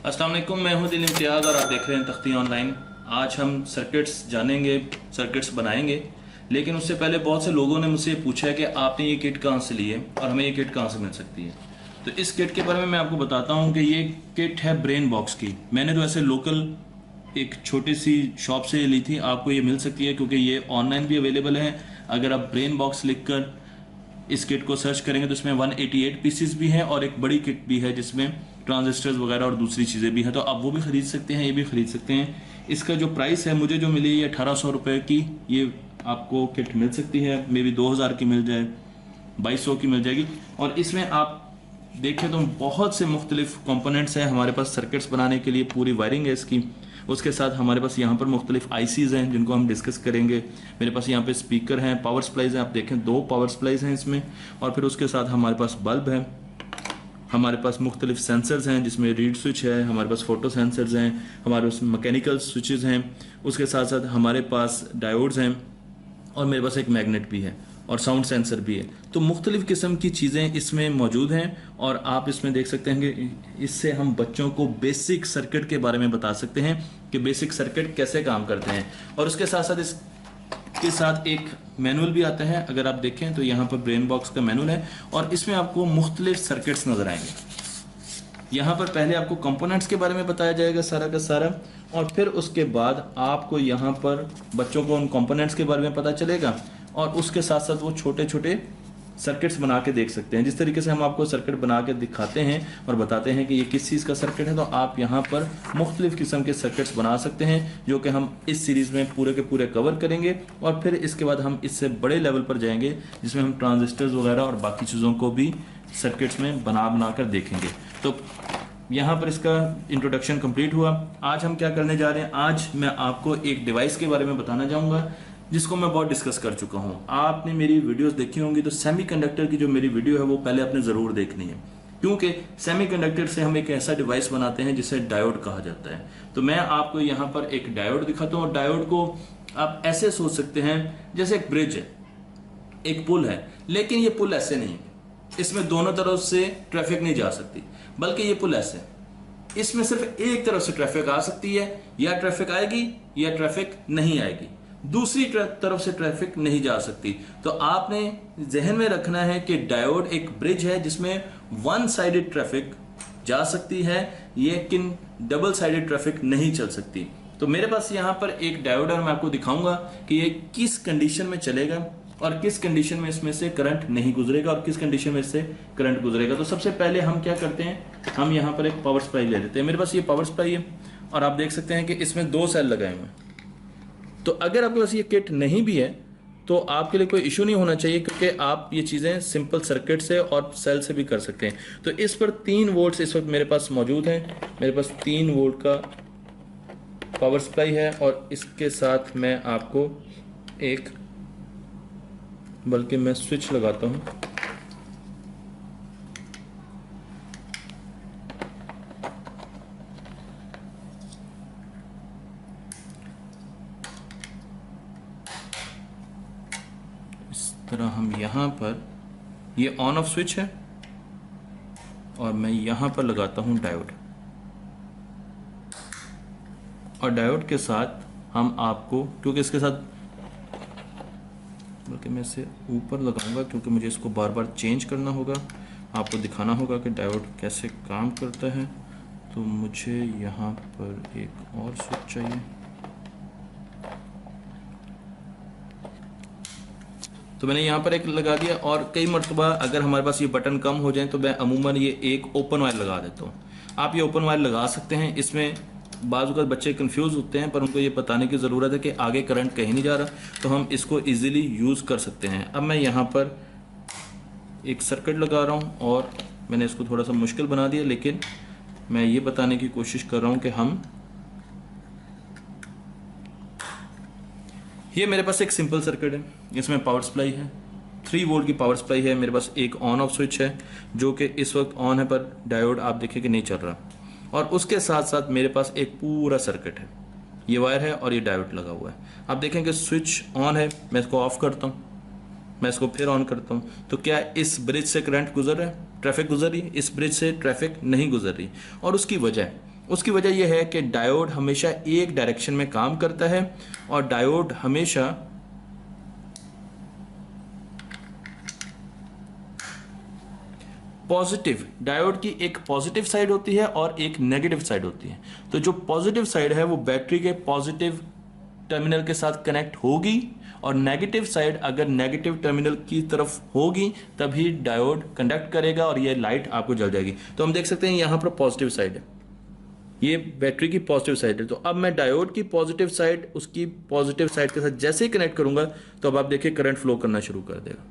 अस्सलाम वालेकुम, मैं हूं दिल इम्तियाज़ और आप देख रहे हैं तख्ती ऑनलाइन। आज हम सर्किट्स जानेंगे, सर्किट्स बनाएंगे। लेकिन उससे पहले बहुत से लोगों ने मुझसे पूछा है कि आपने ये किट कहाँ से ली है और हमें ये किट कहाँ से मिल सकती है। तो इस किट के बारे में मैं आपको बताता हूँ कि ये किट है ब्रेन बॉक्स की। मैंने तो ऐसे लोकल एक छोटी सी शॉप से ली थी, आपको ये मिल सकती है क्योंकि ये ऑनलाइन भी अवेलेबल है। अगर आप ब्रेन बॉक्स लिखकर इस किट को सर्च करेंगे तो इसमें 188 पीसेस भी हैं और एक बड़ी किट भी है जिसमें ट्रांजिस्टर्स वगैरह और दूसरी चीज़ें भी हैं, तो आप वो भी ख़रीद सकते हैं, ये भी ख़रीद सकते हैं। इसका जो प्राइस है, मुझे जो मिली ये 1800 रुपये की ये आपको किट मिल सकती है। मे बी 2000 की मिल जाए, 2200 की मिल जाएगी। और इसमें आप देखें तो बहुत से मुख्तलिफ कंपोनेंट्स हैं हमारे पास सर्किट्स बनाने के लिए, पूरी वायरिंग है इसकी। उसके साथ हमारे पास यहाँ पर मुख्तलिफ आईसीज़ हैं जिनको हम डिस्कस करेंगे। मेरे पास यहाँ पे स्पीकर हैं, पावर सप्लाईज हैं, आप देखें 2 पावर सप्लाईज हैं इसमें। और फिर उसके साथ हमारे पास बल्ब है, हमारे पास मुख्तलिफ सेंसर्स हैं जिसमें रीड स्विच है, हमारे पास फोटो सेंसर्स हैं, हमारे पास मैकेनिकल स्विचेस हैं। उसके साथ साथ हमारे पास डायोड्स हैं और मेरे पास एक मैग्नेट भी है और साउंड सेंसर भी है। तो मुख्तलिफ किस्म की चीज़ें इसमें मौजूद हैं और आप इसमें देख सकते हैं कि इससे हम बच्चों को बेसिक सर्किट के बारे में बता सकते हैं कि बेसिक सर्किट कैसे काम करते हैं। और उसके साथ साथ इसके साथ एक मैनुअल भी आता है। अगर आप देखें तो यहाँ पर ब्रेन बॉक्स का मैनुअल है और इसमें आपको मुख्तलिफ सर्किट्स नज़र आएंगे। यहाँ पर पहले आपको कंपोनेंट्स के बारे में बताया जाएगा सारा का सारा, और फिर उसके बाद आपको यहाँ पर बच्चों को उन कंपोनेंट्स के बारे में पता चलेगा और उसके साथ साथ वो छोटे छोटे सर्किट्स बना के देख सकते हैं। जिस तरीके से हम आपको सर्किट बना के दिखाते हैं और बताते हैं कि ये किस चीज़ का सर्किट है, तो आप यहाँ पर मुख्तलिफ किस्म के सर्किट्स बना सकते हैं जो कि हम इस सीरीज़ में पूरे के पूरे कवर करेंगे। और फिर इसके बाद हम इससे बड़े लेवल पर जाएंगे जिसमें हम ट्रांजिस्टर्स वगैरह और बाकी चीज़ों को भी सर्किट्स में बना कर देखेंगे। तो यहाँ पर इसका इंट्रोडक्शन कंप्लीट हुआ। आज हम क्या करने जा रहे हैं, आज मैं आपको एक डिवाइस के बारे में बताना चाहूँगा जिसको मैं बहुत डिस्कस कर चुका हूँ। आपने मेरी वीडियोस देखी होंगी, तो सेमीकंडक्टर की जो मेरी वीडियो है वो पहले आपने ज़रूर देखनी है, क्योंकि सेमीकंडक्टर से हम एक ऐसा डिवाइस बनाते हैं जिसे डायोड कहा जाता है। तो मैं आपको यहाँ पर एक डायोड दिखाता हूँ। डायोड को आप ऐसे सोच सकते हैं जैसे एक ब्रिज है, एक पुल है, लेकिन ये पुल ऐसे नहीं है, इसमें दोनों तरफ से ट्रैफिक नहीं जा सकती, बल्कि ये पुल ऐसे है, इसमें सिर्फ एक तरफ से ट्रैफिक आ सकती है, या ट्रैफिक आएगी या ट्रैफिक नहीं आएगी, दूसरी तरफ से ट्रैफिक नहीं जा सकती। तो आपने जहन में रखना है कि डायोड एक ब्रिज है जिसमें वन साइडेड ट्रैफिक जा सकती है, लेकिन डबल साइडेड ट्रैफिक नहीं चल सकती। तो मेरे पास यहाँ पर एक डायोड है और मैं आपको दिखाऊंगा कि ये किस कंडीशन में चलेगा और किस कंडीशन में इसमें से करंट नहीं गुजरेगा और किस कंडीशन में इससे करंट गुजरेगा। तो सबसे पहले हम क्या करते हैं, हम यहाँ पर एक पावर सप्लाई ले लेते हैं। मेरे पास ये पावर सप्लाई है और आप देख सकते हैं कि इसमें 2 सेल लगाए हुए हैं। तो अगर आपके पास ये किट नहीं भी है तो आपके लिए कोई इशू नहीं होना चाहिए, क्योंकि आप ये चीज़ें सिंपल सर्किट से और सेल से भी कर सकते हैं। तो इस पर 3 वोल्ट्स इस वक्त मेरे पास मौजूद हैं। मेरे पास 3 वोल्ट का पावर सप्लाई है और इसके साथ मैं आपको एक, बल्कि मैं स्विच लगाता हूँ। तरह हम यहाँ पर, ये ऑन ऑफ स्विच है और मैं यहाँ पर लगाता हूँ डायोड, और डायोड के साथ हम आपको, क्योंकि इसके साथ, बल्कि मैं इसे ऊपर लगाऊंगा क्योंकि मुझे इसको बार बार चेंज करना होगा, आपको दिखाना होगा कि डायोड कैसे काम करता है। तो मुझे यहाँ पर एक और स्विच चाहिए। तो मैंने यहाँ पर एक लगा दिया, और कई मरतबा अगर हमारे पास ये बटन कम हो जाए तो मैं अमूमन ये एक ओपन वायर लगा देता हूँ। आप ये ओपन वायर लगा सकते हैं। इसमें बाज़ वक़्त बच्चे कंफ्यूज होते हैं, पर उनको ये बताने की ज़रूरत है कि आगे करंट कहीं नहीं जा रहा, तो हम इसको इजीली यूज़ कर सकते हैं। अब मैं यहाँ पर एक सर्किट लगा रहा हूँ और मैंने इसको थोड़ा सा मुश्किल बना दिया, लेकिन मैं ये बताने की कोशिश कर रहा हूँ कि हम, ये मेरे पास एक सिंपल सर्किट है, इसमें पावर सप्लाई है, 3 वोल्ट की पावर सप्लाई है। मेरे पास एक ऑन ऑफ स्विच है जो कि इस वक्त ऑन है, पर डायोड आप देखें कि नहीं चल रहा। और उसके साथ साथ मेरे पास एक पूरा सर्किट है, ये वायर है और ये डायोड लगा हुआ है। आप देखें कि स्विच ऑन है, मैं इसको ऑफ करता हूँ, मैं इसको फिर ऑन करता हूँ, तो क्या इस ब्रिज से करंट गुजर रहा है, ट्रैफिक गुजर रही है? इस ब्रिज से ट्रैफिक नहीं गुजर रही। और उसकी वजह उसकी वजह यह है कि डायोड हमेशा एक डायरेक्शन में काम करता है और डायोड हमेशा पॉजिटिव, डायोड की एक पॉजिटिव साइड होती है और एक नेगेटिव साइड होती है। तो जो पॉजिटिव साइड है वो बैटरी के पॉजिटिव टर्मिनल के साथ कनेक्ट होगी और नेगेटिव साइड अगर नेगेटिव टर्मिनल की तरफ होगी तभी डायोड कंडक्ट करेगा और ये लाइट आपको जल जाएगी। तो हम देख सकते हैं यहां पर पॉजिटिव साइड है, ये बैटरी की पॉजिटिव साइड है। तो अब मैं डायोड की पॉजिटिव साइड उसकी पॉजिटिव साइड के साथ जैसे ही कनेक्ट करूंगा तो अब आप देखिए करंट फ्लो करना शुरू कर देगा,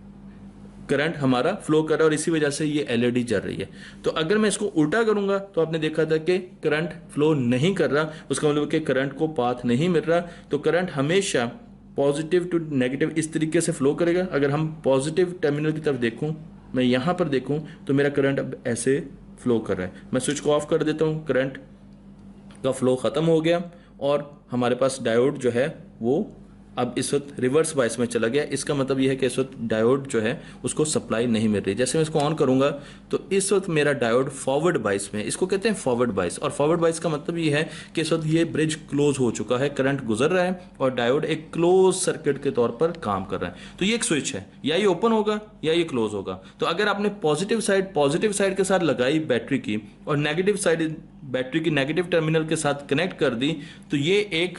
करंट हमारा फ्लो कर रहा है और इसी वजह से ये एलईडी जल रही है। तो अगर मैं इसको उल्टा करूंगा तो आपने देखा था कि करंट फ्लो नहीं कर रहा, उसका मतलब कि करंट को पाथ नहीं मिल रहा। तो करंट हमेशा पॉजिटिव टू नेगेटिव इस तरीके से फ्लो करेगा। अगर हम पॉजिटिव टर्मिनल की तरफ देखूं, मैं यहां पर देखूं तो मेरा करंट अब ऐसे फ्लो कर रहा है। मैं स्विच को ऑफ कर देता हूं, करंट का फ्लो खत्म हो गया और हमारे पास डायोड जो है वो अब इस वक्त रिवर्स बायस में चला गया। इसका मतलब यह है कि इस वक्त डायोड जो है उसको सप्लाई नहीं मिल रही। जैसे मैं इसको ऑन करूंगा तो इस वक्त मेरा डायोड फॉरवर्ड बायस में, इसको कहते हैं फॉरवर्ड बायस। और फॉरवर्ड बायस का मतलब ये है कि इस वक्त ये ब्रिज क्लोज हो चुका है, करंट गुजर रहा है और डायोड एक क्लोज सर्किट के तौर पर काम कर रहा है। तो ये एक स्विच है, या ये ओपन होगा या ये क्लोज होगा। तो अगर आपने पॉजिटिव साइड के साथ लगाई बैटरी की और नेगेटिव साइड बैटरी की नेगेटिव टर्मिनल के साथ कनेक्ट कर दी तो ये एक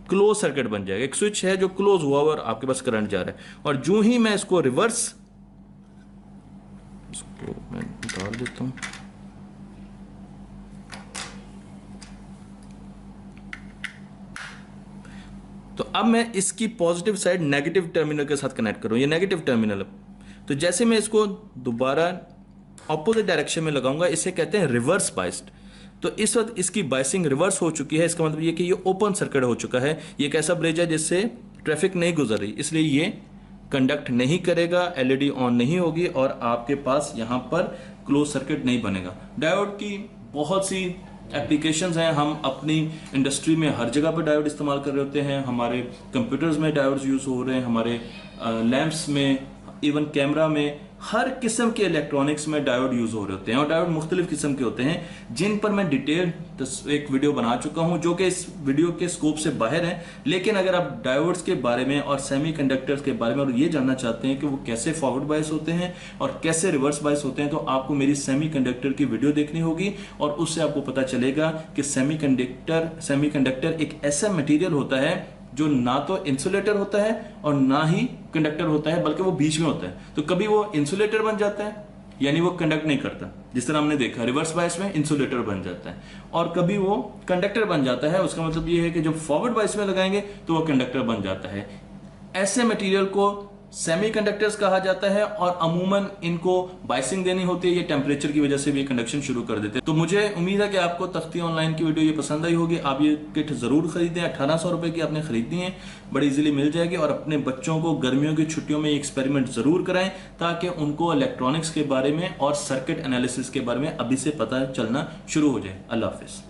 क्लोज सर्किट बन जाएगा। एक स्विच है जो क्लोज हुआ और आपके पास करंट जा रहा है। और जो ही मैं इसको रिवर्स, इसको मैं उतार देता हूं, तो अब मैं इसकी पॉजिटिव साइड नेगेटिव टर्मिनल के साथ कनेक्ट करूं, ये नेगेटिव टर्मिनल। तो जैसे मैं इसको दोबारा ऑपोजिट डायरेक्शन में लगाऊंगा, इसे कहते हैं रिवर्स बाइस्ड। तो इस वक्त इसकी बाइसिंग रिवर्स हो चुकी है। इसका मतलब ये कि ये ओपन सर्किट हो चुका है। ये एक ऐसा ब्रिज है जिससे ट्रैफिक नहीं गुजर रही, इसलिए ये कंडक्ट नहीं करेगा, एलईडी ऑन नहीं होगी और आपके पास यहां पर क्लोज सर्किट नहीं बनेगा। डायोड की बहुत सी एप्लीकेशंस हैं। हम अपनी इंडस्ट्री में हर जगह पर डायोड इस्तेमाल कर रहे होते हैं। हमारे कंप्यूटर्स में डायोड्स यूज हो रहे हैं, हमारे लैंप्स में, इवन कैमरा में, हर किस्म के इलेक्ट्रॉनिक्स में डायोड यूज हो रहे होते हैं। और डायोड मुख्तलिफ किस्म के होते हैं जिन पर मैं डिटेल एक वीडियो बना चुका हूं जो कि इस वीडियो के स्कोप से बाहर है। लेकिन अगर आप डायोड्स के बारे में और सेमीकंडक्टर्स के बारे में और ये जानना चाहते हैं कि वो कैसे फॉरवर्ड बायस होते हैं और कैसे रिवर्स बायस होते हैं तो आपको मेरी सेमीकंडक्टर की वीडियो देखनी होगी और उससे आपको पता चलेगा कि सेमीकंडक्टर एक ऐसा मटेरियल होता है जो ना तो इंसुलेटर होता है और ना ही कंडक्टर होता है, बल्कि वो बीच में होता है। तो कभी वो इंसुलेटर बन जाता है यानी वो कंडक्ट नहीं करता, जिस तरह हमने देखा रिवर्स बायस में इंसुलेटर बन जाता है, और कभी वो कंडक्टर बन जाता है। उसका मतलब ये है कि जब फॉरवर्ड बायस में लगाएंगे तो वो कंडक्टर बन जाता है। ऐसे मटेरियल को सेमीकंडक्टर्स कहा जाता है और अमूमन इनको बाइसिंग देनी होती है। ये टेम्परेचर की वजह से भी कंडक्शन शुरू कर देते हैं। तो मुझे उम्मीद है कि आपको तख्ती ऑनलाइन की वीडियो ये पसंद आई होगी। आप ये किट जरूर खरीदें। 1800 रुपए की आपने खरीदनी है, बड़ी इजीली मिल जाएगी। और अपने बच्चों को गर्मियों की छुट्टियों में एक्सपेरिमेंट जरूर कराएं ताकि उनको इलेक्ट्रॉनिक्स के बारे में और सर्किट एनालिसिस के बारे में अभी से पता चलना शुरू हो जाए। अल्लाह हाफिज।